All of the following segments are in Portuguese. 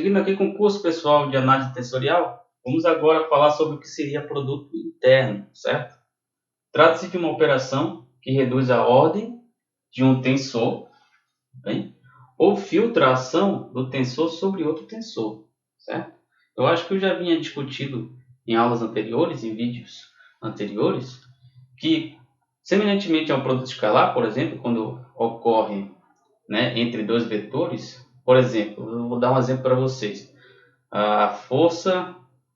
Seguindo aqui com o curso pessoal de análise tensorial, vamos agora falar sobre o que seria produto interno, certo? Trata-se de uma operação que reduz a ordem de um tensor, bem, ou filtra a ação do tensor sobre outro tensor, certo? Eu acho que eu já vinha discutido em aulas anteriores, em vídeos anteriores, que semelhantemente a um produto escalar, por exemplo, quando ocorre, né, entre dois vetores, por exemplo, eu vou dar um exemplo para vocês. A força,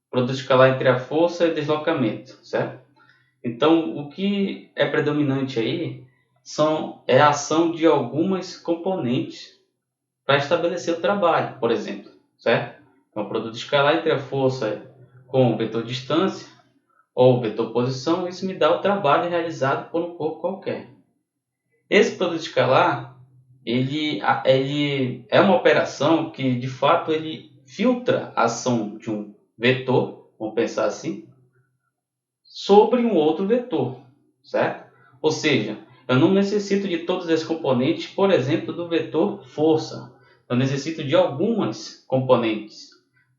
produto escalar entre a força e deslocamento, certo? Então, o que é predominante aí é a ação de algumas componentes para estabelecer o trabalho, por exemplo, certo? Então, o produto escalar entre a força com o vetor distância ou o vetor posição, isso me dá o trabalho realizado por um corpo qualquer. Esse produto escalar, ele é uma operação que, de fato, ele filtra a ação de um vetor, vamos pensar assim, sobre um outro vetor, certo? Ou seja, eu não necessito de todos esses componentes, por exemplo, do vetor força. Eu necessito de algumas componentes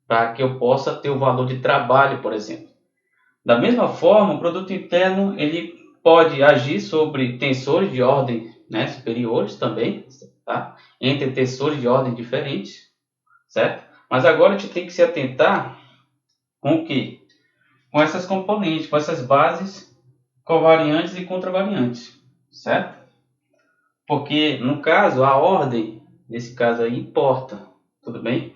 para que eu possa ter o valor de trabalho, por exemplo. Da mesma forma, o produto interno ele pode agir sobre tensores de ordem, né, superiores também, tá? Entre tensores de ordem diferentes, certo? Mas agora a gente tem que se atentar com o quê? Com essas componentes, com essas bases covariantes e contravariantes, certo? Porque, no caso, a ordem, nesse caso aí, importa, tudo bem?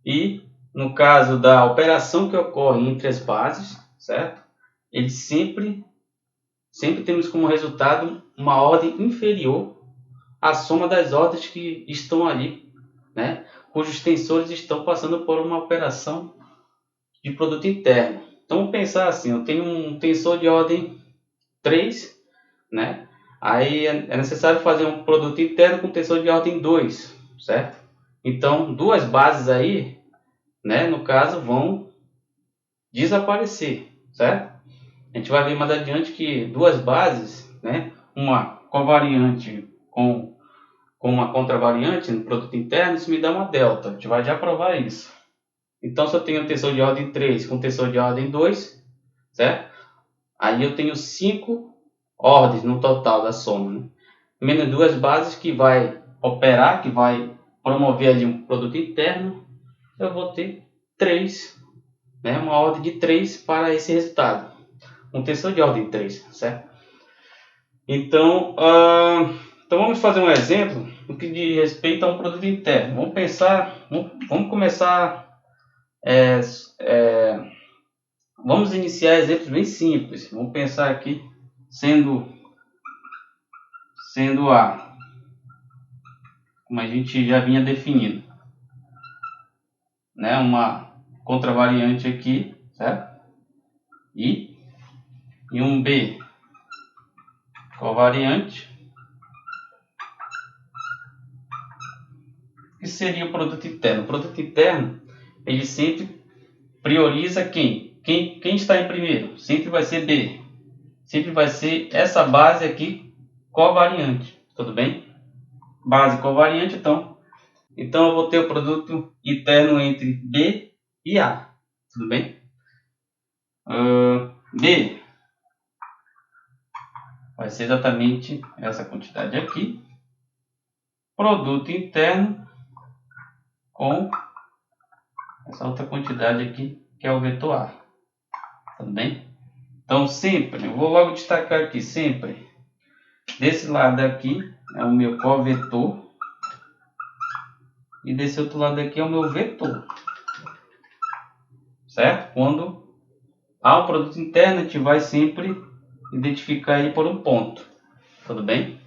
E, no caso da operação que ocorre entre as bases, certo? Ele sempre temos como resultado uma ordem inferior à soma das ordens que estão ali, né? Cujos tensores estão passando por uma operação de produto interno. Então, vamos pensar assim, eu tenho um tensor de ordem 3, né? Aí é necessário fazer um produto interno com tensor de ordem 2, certo? Então, duas bases aí, né, no caso, vão desaparecer, certo? A gente vai ver mais adiante que duas bases, né, uma covariante com uma contravariante no produto interno, isso me dá uma delta. A gente vai já provar isso. Então, se eu tenho um tensor de ordem 3 com tensor de ordem 2, certo? Aí eu tenho 5 ordens no total da soma, né? Menos duas bases que vai operar, que vai promover ali um produto interno, eu vou ter 3, né? Uma ordem de 3 para esse resultado. Um tensor de ordem 3, certo? Então, vamos fazer um exemplo no que diz respeito a um produto interno. Vamos começar, vamos iniciar exemplos bem simples. Vamos pensar aqui sendo A, como a gente já vinha definindo, né? Uma contravariante aqui, certo? E um B covariante, que seria o produto interno. O produto interno, ele sempre prioriza quem está em primeiro? Sempre vai ser B. Sempre vai ser essa base aqui covariante, tudo bem? Base covariante, então eu vou ter o produto interno entre B e A, tudo bem? B vai ser exatamente essa quantidade aqui, produto interno com essa outra quantidade aqui, que é o vetor A, tudo bem? Então sempre, eu vou logo destacar aqui, sempre, desse lado aqui é o meu covetor, e desse outro lado aqui é o meu vetor, certo? Quando há um produto interno, a gente vai sempre identificar ele por um ponto, tudo bem?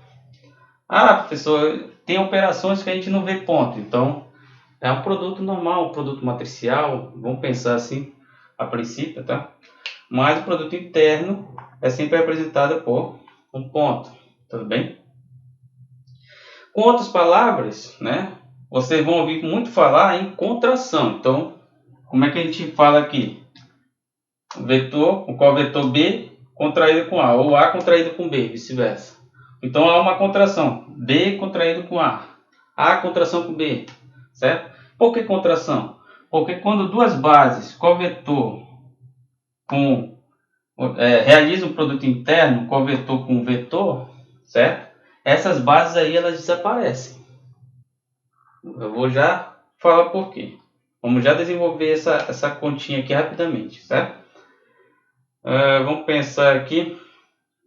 Professor, tem operações que a gente não vê ponto, então é um produto normal, um produto matricial, vamos pensar assim a princípio, tá? Mas o produto interno é sempre apresentado por um ponto, tudo bem? Com outras palavras, né? Vocês vão ouvir muito falar em contração. Então, como é que a gente fala aqui? O covetor B contraído com A, ou A contraído com B, vice-versa. Então, há uma contração. B contraído com A contração com B, certo? Por que contração? Porque quando duas bases covetor realizam um produto interno, covetor com vetor, certo? Essas bases aí elas desaparecem. Eu vou já falar por quê. Vamos já desenvolver essa continha aqui rapidamente, certo? Vamos pensar aqui.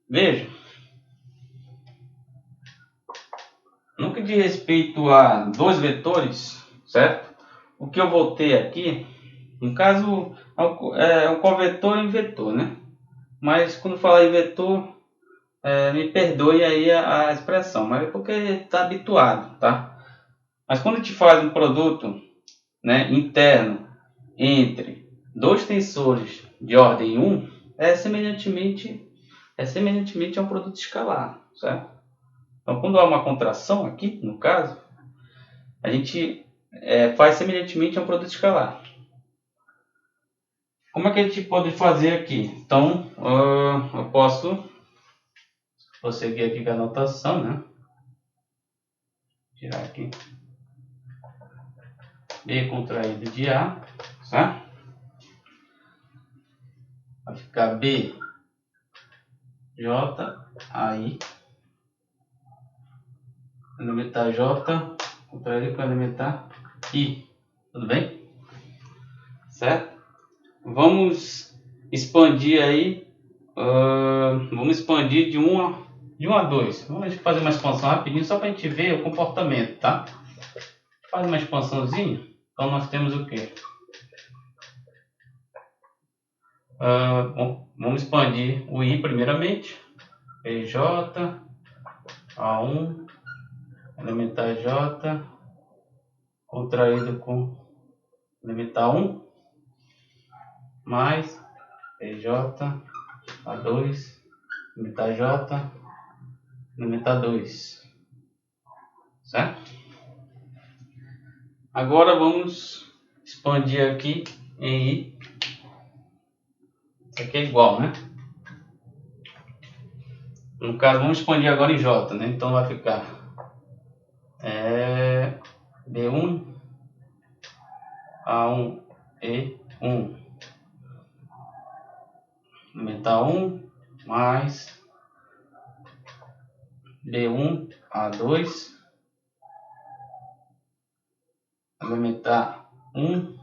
Veja. No que diz respeito a dois vetores, certo? O que eu vou ter aqui, no caso, é um covetor e um vetor, né? Mas quando falar em vetor, me perdoe aí a expressão, mas é porque está habituado, tá? Mas quando a gente faz um produto, né, interno entre dois tensores de ordem 1, é semelhantemente a um produto escalar, certo? Então, quando há uma contração aqui, no caso, a gente faz semelhantemente a um produto escalar. Como é que a gente pode fazer aqui? Então, eu posso prosseguir aqui com a anotação, né? Tirar aqui. B contraído de A, tá? Vai ficar B, J, aí. Elementar J, contraído com elementar I. Tudo bem? Certo? Vamos expandir aí. Vamos expandir de 1 a 2. Vamos fazer uma expansão rapidinho só para a gente ver o comportamento, tá? Faz uma expansãozinha. Então nós temos o que? Vamos expandir o I primeiramente. PJ, A1, elementar J, contraído com elementar 1, mais PJ, A2, elementar J, elementar 2. Certo? Agora vamos expandir aqui em I. Isso aqui é igual, né? No caso, vamos expandir agora em J, né? Então vai ficar B1, A1, E1, elementar 1, mais B1, A2, elementar 1,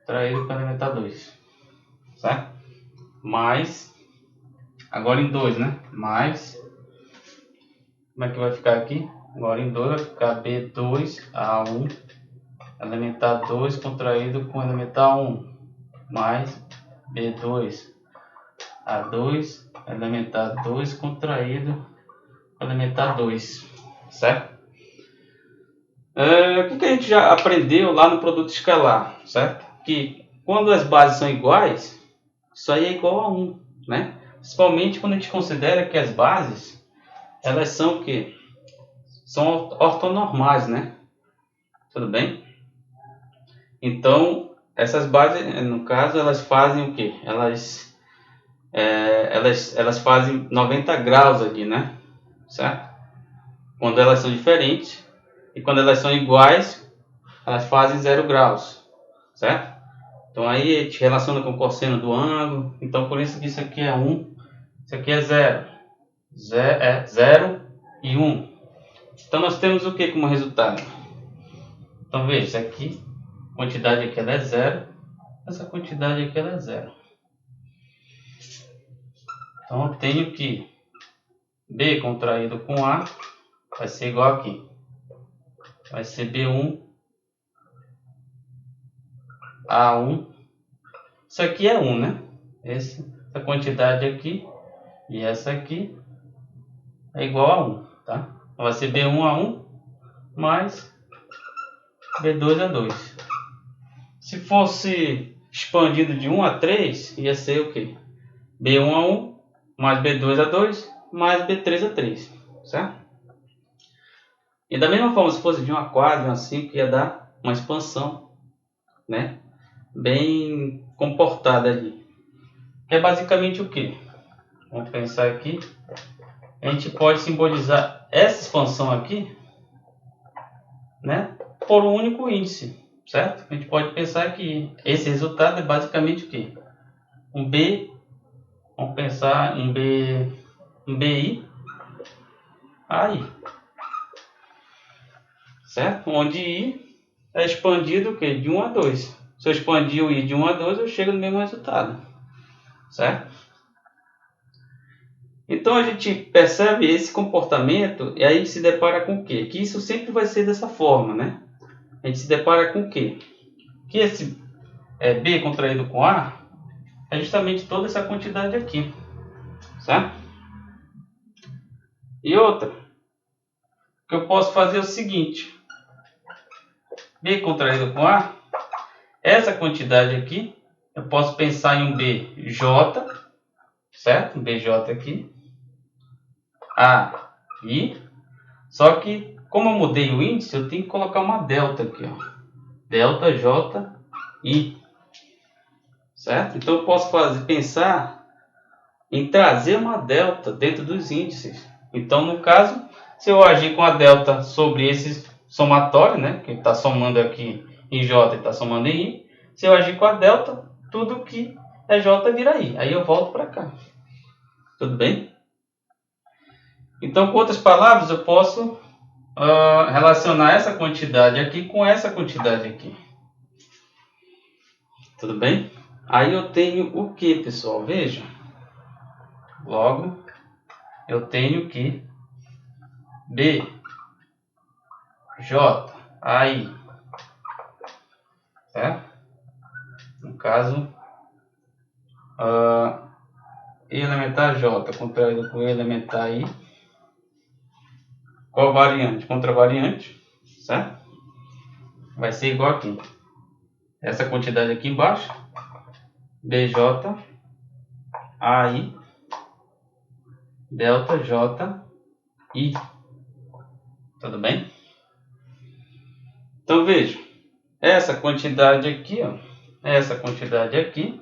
traído para elementar 2, certo? Mais, agora em 2, né? Mais, como é que vai ficar aqui? Agora em 2 vai ficar B2, A1, elementar 2 contraído com elementar 1, mais B2, A2, elementar 2 contraído com elementar 2, certo? O que a gente já aprendeu lá no produto escalar, certo? Que quando as bases são iguais, isso aí é igual a 1, né? Principalmente quando a gente considera que as bases, elas são o quê? São ortonormais, né? Tudo bem? Então, essas bases, no caso, elas fazem o quê? Elas fazem 90 graus aqui, né? Certo? Quando elas são diferentes e quando elas são iguais, elas fazem 0 graus, certo? Então aí a gente relaciona com o cosseno do ângulo. Então por isso que isso aqui é 1, isso aqui é 0. 0 e 1. Então nós temos o que como resultado? Então veja, isso aqui, a quantidade aqui ela é 0, essa quantidade aqui ela é 0. Então eu tenho que B contraído com A vai ser igual aqui. Vai ser B1, A1. Isso aqui é 1, né? Essa quantidade aqui e essa aqui é igual a 1, tá? Então vai ser B1 a 1 mais B2 a 2. Se fosse expandido de 1 a 3, ia ser o quê? B1 a 1 mais B2 a 2 mais B3 a 3, certo? E da mesma forma, se fosse de 1 a 4, 1 a 5, ia dar uma expansão, né? Bem comportada ali. Que é basicamente o quê? Vamos pensar aqui. A gente pode simbolizar essa expansão aqui, né? por um único índice, certo? A gente pode pensar que esse resultado é basicamente o quê? Um B, vamos pensar em um BI, aí, certo? Onde I é expandido o quê? De 1 a 2. Se eu expandir o I de 1 a 2, eu chego no mesmo resultado, certo? Então a gente percebe esse comportamento e aí se depara com o quê? Que isso sempre vai ser dessa forma, né? A gente se depara com o quê? Que esse B contraído com A é justamente toda essa quantidade aqui, certo? E outra, que eu posso fazer é o seguinte: B contraído com A, essa quantidade aqui, eu posso pensar em um BJ, certo? Um BJ aqui, A, I, só que como eu mudei o índice, eu tenho que colocar uma delta aqui, ó. Delta J, I, certo? Então eu posso pensar em trazer uma delta dentro dos índices. Então, no caso, se eu agir com a delta sobre esse somatório, né, que está somando aqui em J e está somando em I, se eu agir com a delta, tudo que é J vira I. Aí eu volto para cá. Tudo bem? Então, com outras palavras, eu posso relacionar essa quantidade aqui com essa quantidade aqui. Tudo bem? Aí eu tenho o que, pessoal? Veja. Logo, eu tenho que B, J, aí, certo? No caso, I elementar J contraído com I elementar I, covariante contra variante, certo? Vai ser igual aqui. Essa quantidade aqui embaixo, BJ, AI, delta J, I. Tudo bem? Então veja, essa quantidade aqui, ó, essa quantidade aqui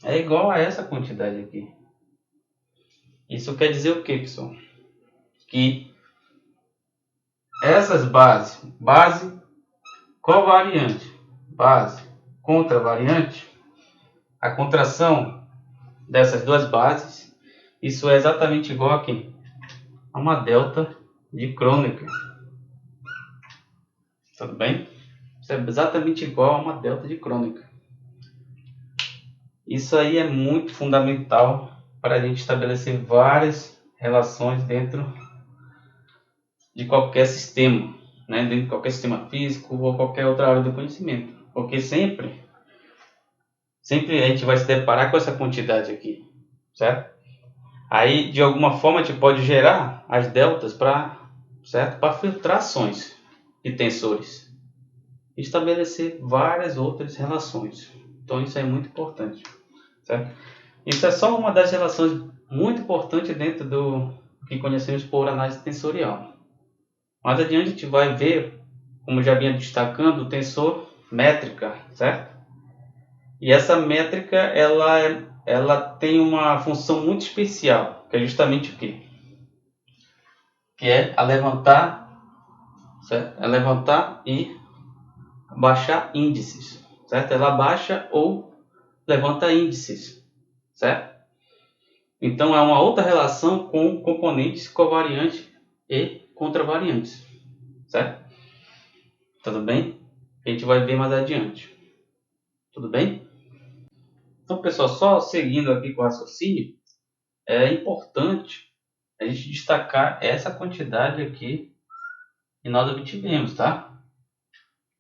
é igual a essa quantidade aqui. Isso quer dizer o que, pessoal? Que essas bases, base covariante, base contravariante, a contração dessas duas bases, isso é exatamente igual a quem? A uma delta de Kronecker. Tudo bem? Isso é exatamente igual a uma delta de Kronecker. Isso aí é muito fundamental para a gente estabelecer várias relações dentro de qualquer sistema, né? Dentro de qualquer sistema físico ou qualquer outra área do conhecimento. Porque sempre a gente vai se deparar com essa quantidade aqui, certo? Aí, de alguma forma, a gente pode gerar as deltas para filtrações de tensores. E estabelecer várias outras relações. Então, isso é muito importante, certo? Isso é só uma das relações muito importantes dentro do que conhecemos por análise tensorial. Mais adiante a gente vai ver, como já vinha destacando, o tensor métrica, certo? E essa métrica, ela tem uma função muito especial, que é justamente o quê? Que é a levantar, certo? É levantar e baixar índices, certo? Ela baixa ou levanta índices, certo? Então é uma outra relação com componentes covariantes e contravariantes, certo? Tudo bem? A gente vai ver mais adiante. Tudo bem? Então, pessoal, só seguindo aqui com o raciocínio, é importante a gente destacar essa quantidade aqui que nós obtivemos, tá?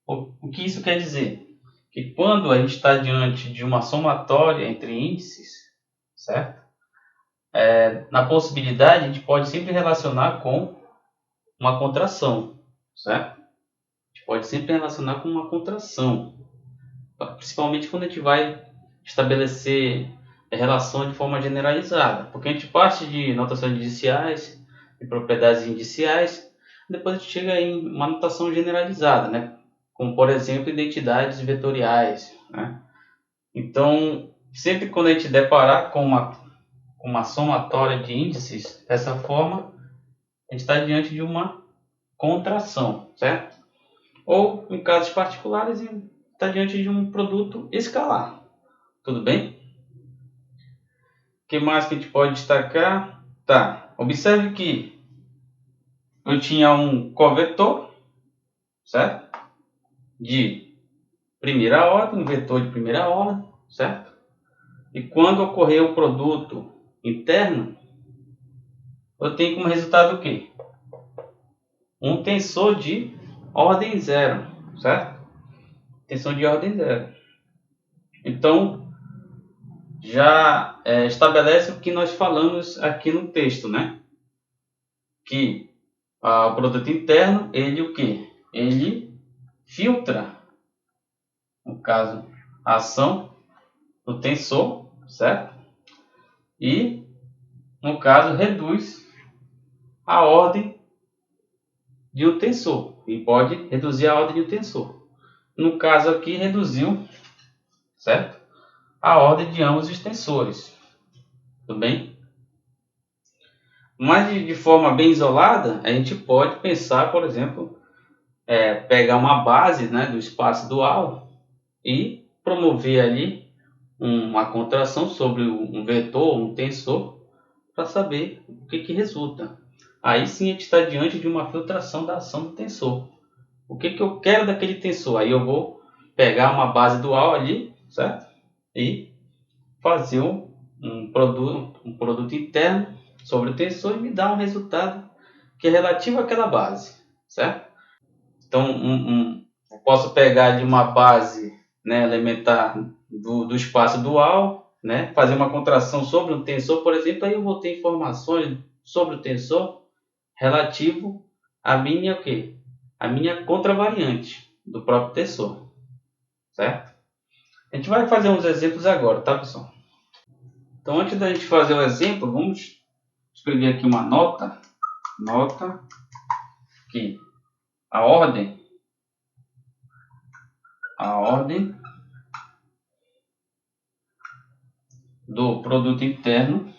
O que isso quer dizer? Que quando a gente está diante de uma somatória entre índices, certo? Na possibilidade, a gente pode sempre relacionar com uma contração, certo? A gente pode sempre relacionar com uma contração, principalmente quando a gente vai estabelecer relações de forma generalizada, porque a gente parte de notações indiciais, de propriedades indiciais, depois a gente chega em uma notação generalizada, né? Como, por exemplo, identidades vetoriais, né? Então, sempre quando a gente deparar com uma somatória de índices dessa forma, a gente está diante de uma contração, certo? Ou, em casos particulares, está diante de um produto escalar. Tudo bem? O que mais que a gente pode destacar? Tá, observe que eu tinha um covetor, certo? De primeira ordem, um vetor de primeira ordem, certo? E quando ocorrer o produto interno, eu tenho como resultado o quê? Um tensor de ordem zero, certo? Tensor de ordem zero. Então, já estabelece o que nós falamos aqui no texto, né? Que o produto interno, ele o quê? Ele filtra, no caso, a ação do tensor, certo? E, no caso, reduz a ordem de um tensor. E pode reduzir a ordem de um tensor. No caso aqui, reduziu, certo? A ordem de ambos os tensores. Tudo bem? Mas de forma bem isolada, a gente pode pensar, por exemplo, pegar uma base, né, do espaço dual e promover ali uma contração sobre um vetor, um tensor, para saber o que resulta. Aí sim a gente está diante de uma filtração da ação do tensor. O que eu quero daquele tensor? Aí eu vou pegar uma base dual ali, certo? E fazer um produto interno sobre o tensor e me dar um resultado que é relativo àquela base, certo? Então, eu posso pegar de uma base, né, elementar do espaço dual, né, fazer uma contração sobre um tensor, por exemplo, aí eu vou ter informações sobre o tensor relativo à minha o quê? A minha contravariante do próprio tensor, certo? A gente vai fazer uns exemplos agora, tá, pessoal? Então, antes da gente fazer o exemplo, vamos escrever aqui uma nota que a ordem do produto interno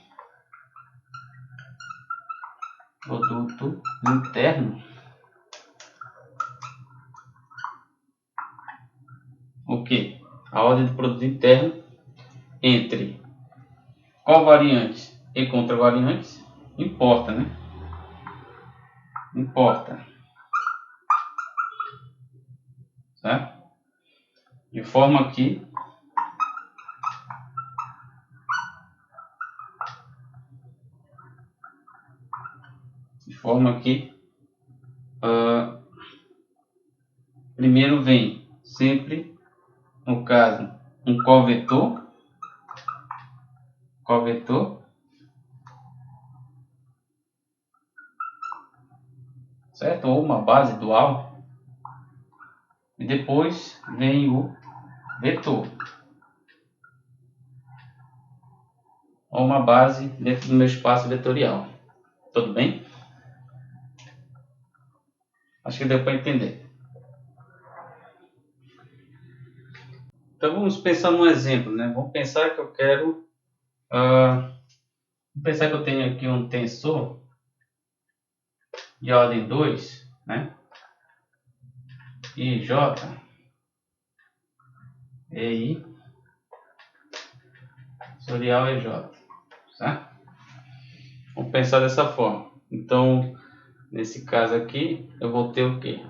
o que? A ordem do produto interno entre covariantes e contravariantes importa, né? Importa, certo? De forma que primeiro vem sempre, no caso, um covetor, certo? Ou uma base dual. E depois vem o vetor, ou uma base dentro do meu espaço vetorial. Tudo bem? Acho que deu para entender. Então vamos pensar num exemplo, né? Vamos pensar que eu quero, vamos pensar que eu tenho aqui um tensor de ordem 2, né? IJ, EI, tensorial EJ, certo? Vamos pensar dessa forma. Então, nesse caso aqui, eu vou ter o quê?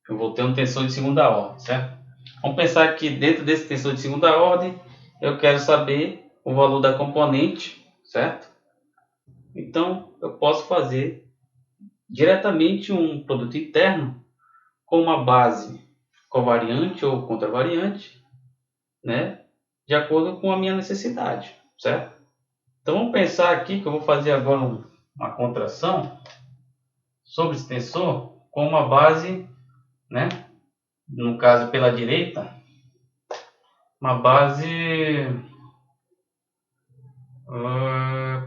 Eu vou ter um tensor de segunda ordem, certo? Vamos pensar que dentro desse tensor de segunda ordem, eu quero saber o valor da componente, certo? Então, eu posso fazer diretamente um produto interno com uma base covariante ou contravariante, né? De acordo com a minha necessidade, certo? Então, vamos pensar aqui que eu vou fazer agora uma contração sobre esse tensor com uma base, né? No caso, pela direita, uma base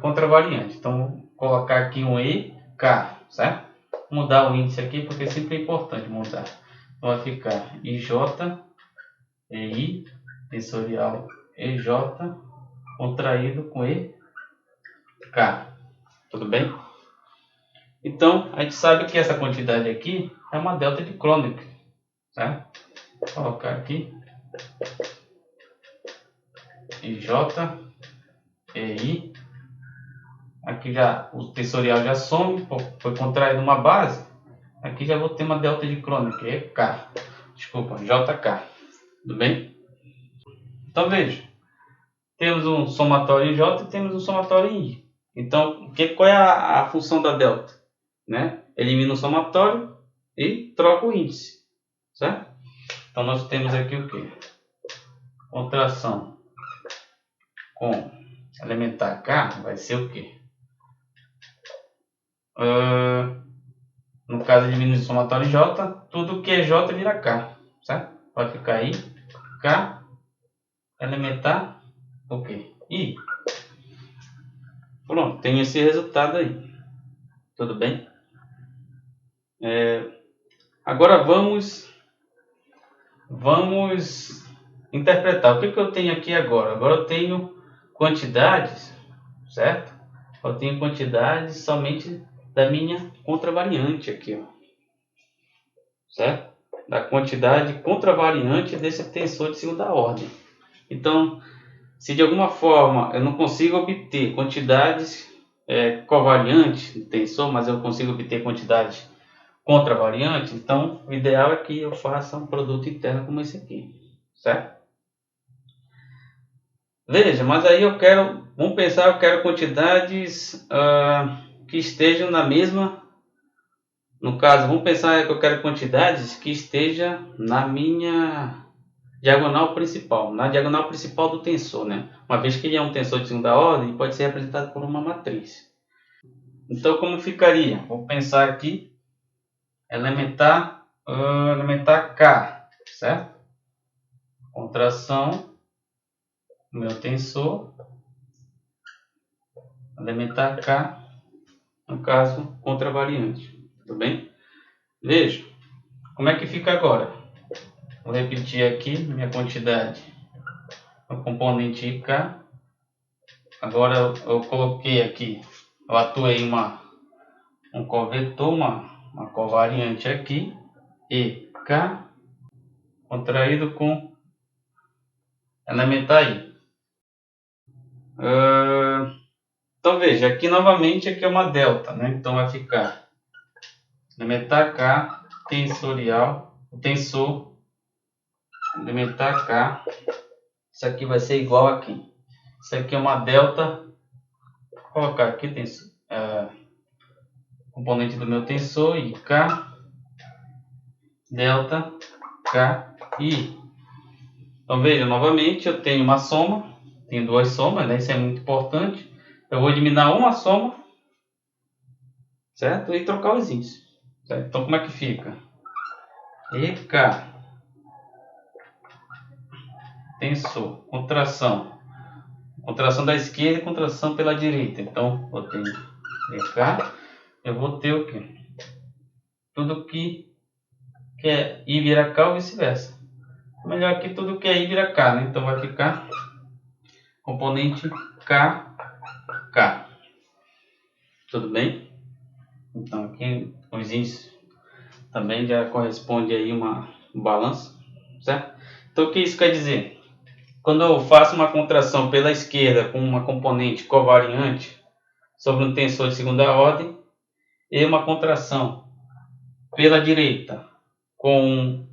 contravariante. Então, vou colocar aqui um EK, certo? Vou mudar o índice aqui porque sempre é importante mudar. Então, vai ficar IJ, EI, tensorial EJ, contraído com EK. Tudo bem? Então, a gente sabe que essa quantidade aqui é uma delta de Kronecker, certo? Vou colocar aqui IJ, EI. Aqui já o tensorial já some, foi contraído uma base. Aqui já vou ter uma delta de Kronecker, EK. Desculpa, JK. Tudo bem? Então veja, temos um somatório em J e temos um somatório em I. Então, qual é a função da delta? Né? Elimina o somatório e troca o índice, certo? Então nós temos aqui o que? Contração com elementar K vai ser o que? No caso, elimina o somatório J, tudo que é J vira K, certo? Vai ficar aí, K, elementar, o que? I. Pronto, tem esse resultado aí. Tudo bem? Agora vamos interpretar. O que eu tenho aqui agora? Agora eu tenho quantidades, certo? Eu tenho quantidades somente da minha contravariante aqui, ó, certo? Da quantidade contravariante desse tensor de segunda ordem. Então, se de alguma forma eu não consigo obter quantidades covariantes do tensor, mas eu consigo obter quantidades contravariantes, então o ideal é que eu faça um produto interno como esse aqui, certo? Veja, mas aí vamos pensar, eu quero quantidades que estejam na mesma, no caso, vamos pensar que eu quero quantidades que estejam na minha diagonal principal, na diagonal principal do tensor, né? Uma vez que ele é um tensor de segunda ordem, pode ser representado por uma matriz. Então, como ficaria? Vou pensar aqui, elementar K, certo? Contração, meu tensor, elementar K, no caso, contravariante. Tudo bem? Veja, como é que fica agora? Vou repetir aqui minha quantidade no componente K. Agora eu coloquei aqui, eu atuei um covetor, uma covariante aqui, EK, contraído com elementar I. Então veja, aqui novamente aqui é uma delta, né? Então vai ficar elementar K tensorial, o tensor elementar K, isso aqui vai ser igual aqui. Isso aqui é uma delta, vou colocar aqui tensor, componente do meu tensor, I K, delta K, I. Então veja, novamente eu tenho uma soma, tenho duas somas, né? Isso é muito importante. Eu vou eliminar uma soma, certo? E trocar os índices. Certo? Então como é que fica? EK, tensor, contração da esquerda e contração pela direita. Então eu tenho EK, eu vou ter o quê? Tudo que é I vira K ou vice-versa. Melhor aqui tudo que é I vira K, né? Então vai ficar componente K, K. Tudo bem? Então aqui os índices também já corresponde aí um balanço, certo? Então o que isso quer dizer? Quando eu faço uma contração pela esquerda com uma componente covariante sobre um tensor de segunda ordem e uma contração pela direita com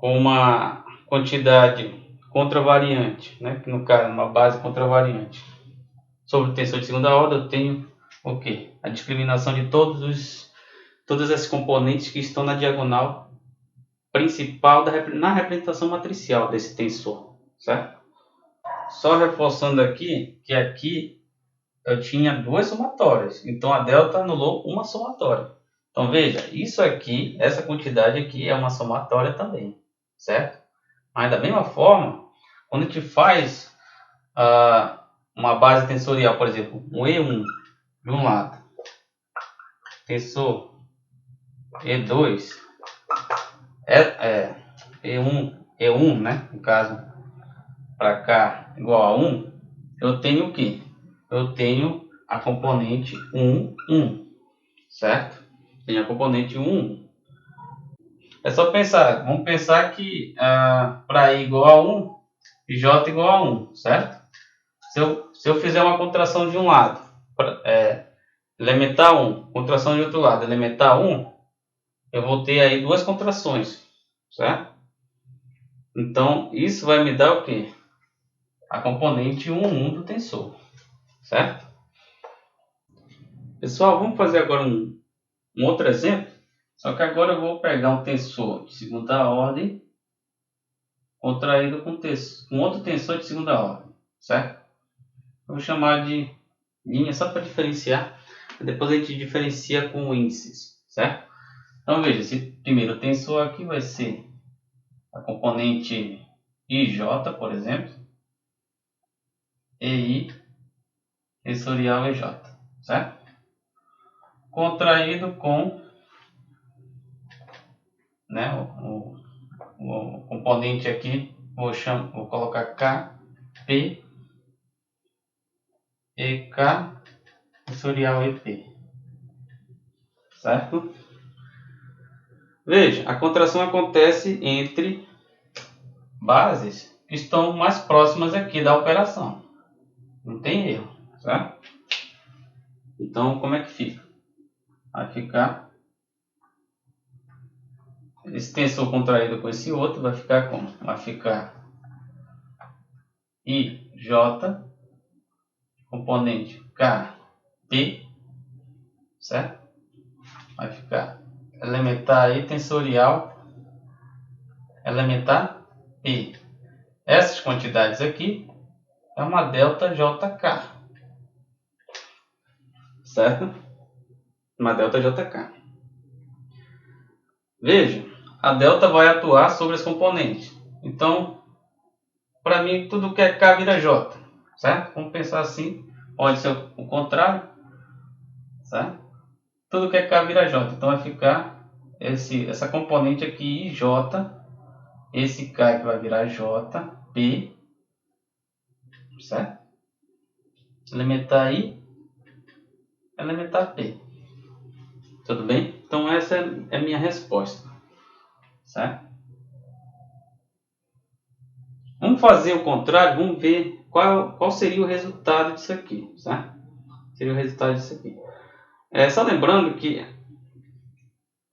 uma quantidade contravariante, né? Que no caso uma base contravariante sobre o tensor de segunda ordem, eu tenho o quê? A discriminação de todas as componentes que estão na diagonal principal na representação matricial desse tensor, certo? Só reforçando aqui que aqui eu tinha duas somatórias, então a delta anulou uma somatória. Então veja, isso aqui, essa quantidade aqui é uma somatória também, certo? Mas da mesma forma, quando a gente faz uma base tensorial, por exemplo, um E1 de um lado, tensor E2, E1, né? No caso, para cá igual a 1, eu tenho o quê? Eu tenho a componente 1, 1. certo? Tem a componente 1, 1. É só pensar, vamos pensar que para I igual a 1, J igual a 1, certo? Se eu fizer uma contração de um lado, elementar 1, contração de outro lado, elementar 1, eu vou ter aí duas contrações, certo? Então, isso vai me dar o quê? A componente 1, 1 do tensor, certo? Pessoal, vamos fazer agora um outro exemplo. Só que agora eu vou pegar um tensor de segunda ordem contraído com outro tensor de segunda ordem, certo? Eu vou chamar de linha só para diferenciar. Depois a gente diferencia com índices, certo? Então veja, esse primeiro tensor aqui vai ser a componente IJ, por exemplo, EI tensorial EJ, certo? Contraído com, né, o componente aqui, vou colocar KP EK tensorial EP, certo? Veja, a contração acontece entre bases que estão mais próximas aqui da operação. Não tem erro, certo? Então, como é que fica? Vai ficar esse tensor contraído com esse outro, vai ficar como? Vai ficar IJ, componente KP, certo? Vai ficar elementar I tensorial, elementar P. Essas quantidades aqui é uma delta JK, certo? Uma delta JK. Veja, a delta vai atuar sobre as componentes. Então, para mim, tudo que é K vira J, certo? Vamos pensar assim. Pode ser o contrário, certo? Tudo que é K vira J. Então, vai ficar essa componente aqui, IJ, esse K que vai virar J, P, certo? Elementar I, elementar P. Tudo bem? Então, essa é a minha resposta, certo? Vamos fazer o contrário, vamos ver qual seria o resultado disso aqui, certo? Seria o resultado disso aqui. Só lembrando que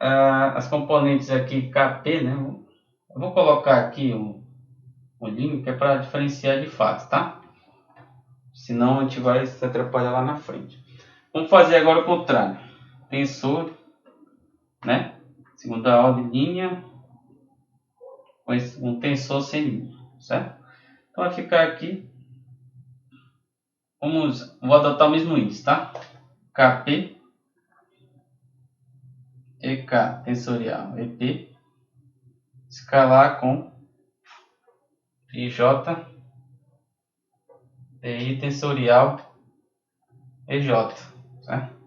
as componentes aqui KP, né? Eu vou colocar aqui um link que é para diferenciar de fato, tá? Senão a gente vai se atrapalhar lá na frente. Vamos fazer agora o contrário. Tensor, né? Segunda ordem linha com um tensor sem linha, certo? Então vai ficar aqui. Vou adotar o mesmo índice, tá? KP, EK tensorial EP, escalar com IJ, TI tensorial EJ, certo?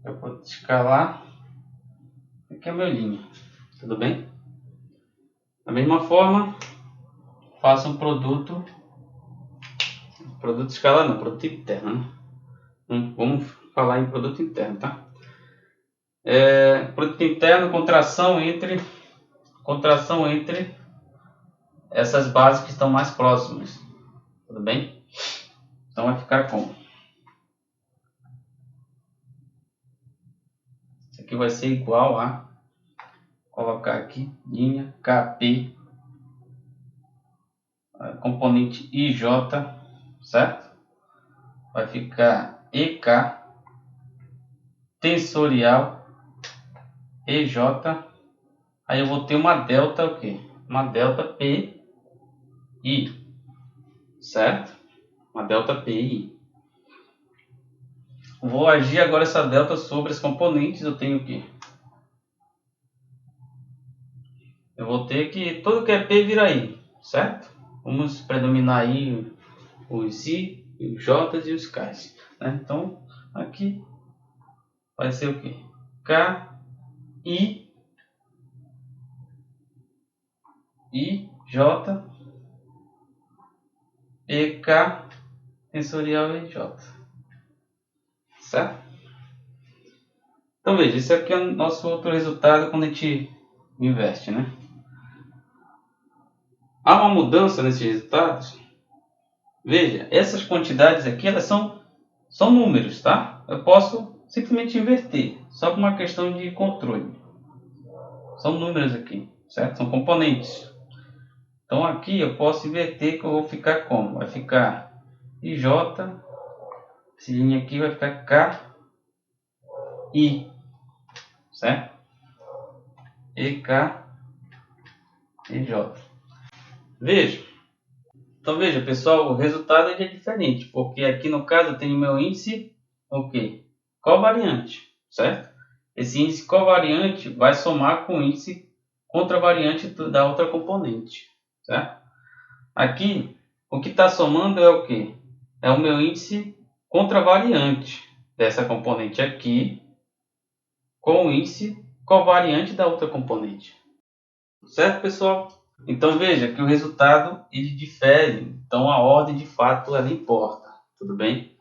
Eu vou escalar, aqui é a minha linha, tudo bem? Da mesma forma, faço um produto escalar não, produto interno, né? Vamos falar em produto interno, tá? Produto interno, contração entre essas bases que estão mais próximas, tudo bem? Então vai ficar como? Isso aqui vai ser igual a, colocar aqui, linha KP, componente IJ, certo? Vai ficar EK tensorial EJ. Aí eu vou ter uma delta o quê? Uma delta PI, certo? Uma delta PI. Vou agir agora essa delta sobre as componentes. Eu tenho o quê? Eu vou ter que tudo que é P vira I, certo? Vamos predominar aí os I, os J e os Ks, né? Então aqui vai ser o quê? K, I, J, EK tensorial EJ, certo? Então veja, esse aqui é o nosso outro resultado quando a gente inverte, né? Há uma mudança nesses resultados. Veja, essas quantidades aqui, elas são números, tá? Eu posso simplesmente inverter, só por uma questão de controle. São números aqui, certo? São componentes. Então aqui eu posso inverter, que eu vou ficar como? Vai ficar IJ, essa linha aqui vai ficar KI, certo? EK, EJ. Veja. Então veja, pessoal, o resultado é diferente, porque aqui no caso eu tenho meu índice, ok, covariante, certo? Esse índice covariante vai somar com o índice contravariante da outra componente, certo? Aqui, o que está somando é o que? É o meu índice contravariante dessa componente aqui com o índice covariante da outra componente. Certo, pessoal? Então veja que o resultado ele difere, então a ordem de fato ela importa, tudo bem?